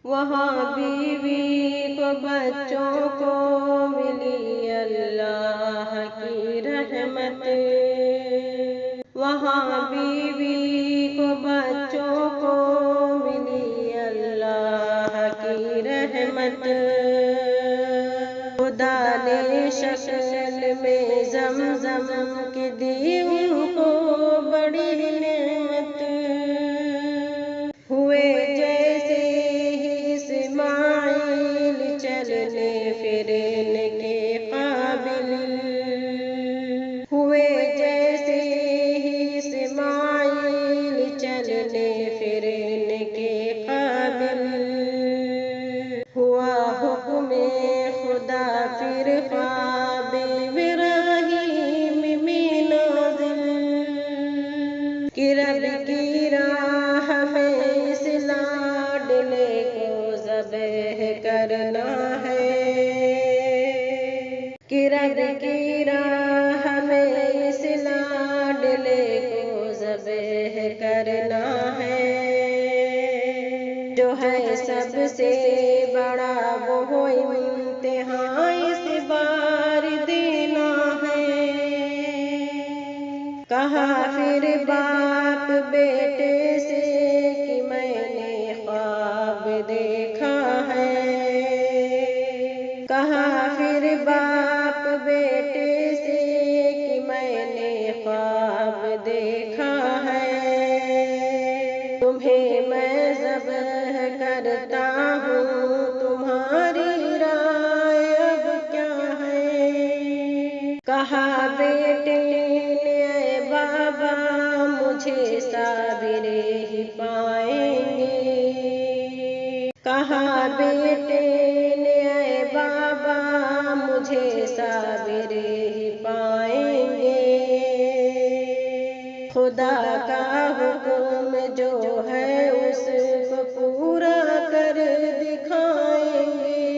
वहाँ बीवी को बच्चों को मिली अल्लाह की रहमत। वहाँ बीवी को बच्चों को मिली अल्लाह की रहमत। खुदा ने शक्ल में ज़मज़म की दी उनको बड़ी नेमत। हुए जैसे ही इस्माइल चलने फिरने के काबिल। हुए जैसे ही इस्माइल चलने फिरने के काबिल। हुआ हुक्म खुदा फिर ख्वाब इब्राहीम में नाज़िल कि रब की राह में इस लाडले को ज़बह करना है। कि रब की राह में इस लाडले को ज़बह करना है। जो है सबसे बड़ा वो इम्तिहान इस बार देना है। कहा फिर बाप बेटे से कि मैंने ख्वाब देखा है। कहा फिर बाप बेटे से कि मैंने ख्वाब देखा है। तुम्हें मैं ज़बह करता हूँ, तुम्हारी राय अब क्या है। कहा बेटे ने बाबा मुझे साबिरे ही पाएंगे। कहा बेटे ने बाबा मुझे साबिरे ही पाएंगे। खुदा का हुक्म जो है उसको पूरा कर दिखाएंगे।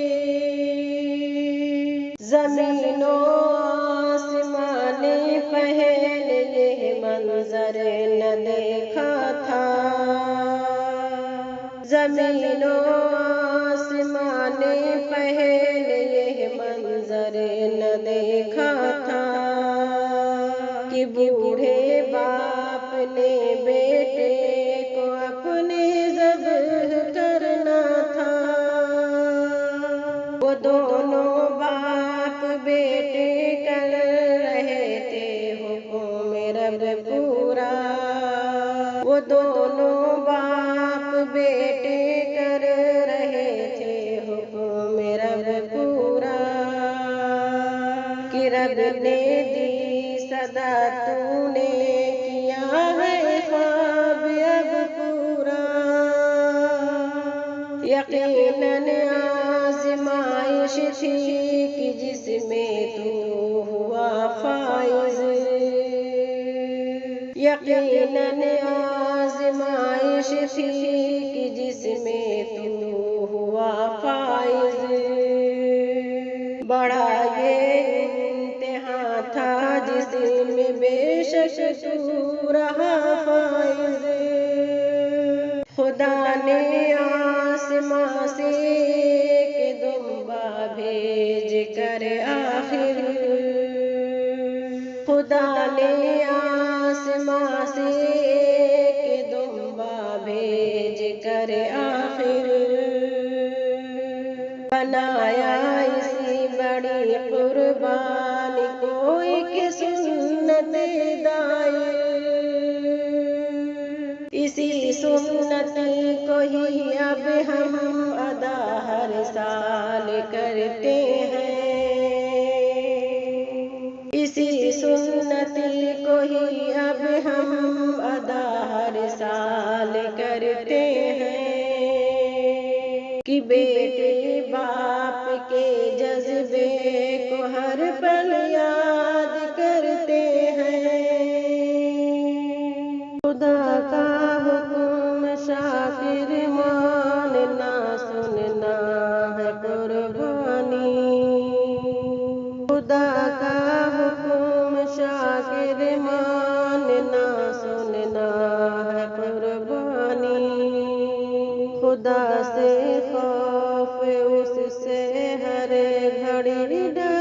ज़मीनो आसमान ने पहले ये मंजर न देखा था। ज़मीनो आसमान ने पहले ये मंजर न देखा था कि बूढ़े बाप ने बेटे को अपने ज़ब्ह करना था। वो दोनों बाप बेटे कर रहे थे हुक्म रब पूरा। वो दोनों बाप बेटे कर रहे थे हुक्म रब पूरा। कि रब ने दी सदा तूने किया है ख्वाब अब पूरा। यकीनन आज़माइश थी कि जिसमें तू हुआ फाइज़। यकीनन आज़माइश थी कि जिसमें तू हुआ फाइज़। बड़ा ये इम्तिहान था जिसमें बेशक तू रहा फाइज़। खुदा ने आसमां से एक दुम्बा भेज कर आखिर। खुदा ने आसमां से एक दुम्बा भेज कर आखिर। बनाया इसी बड़ी कुर्बानी को एक सुन्नत दायर। इसी सुन्नत को ही अब हम अदा हर साल करते हैं। इसी सुन्नत को ही अब हम अदा हर साल करते हैं। कि बेटे बाप के जज्बे को हर पल याद करते हैं। खुदा का हुक्म शाकिर मानना सुनना है कुर्बानी। खुदा का हुक्म शाकिर मानना सुनना है कुर्बानी। खुदा से खौफ उससे हर घड़ी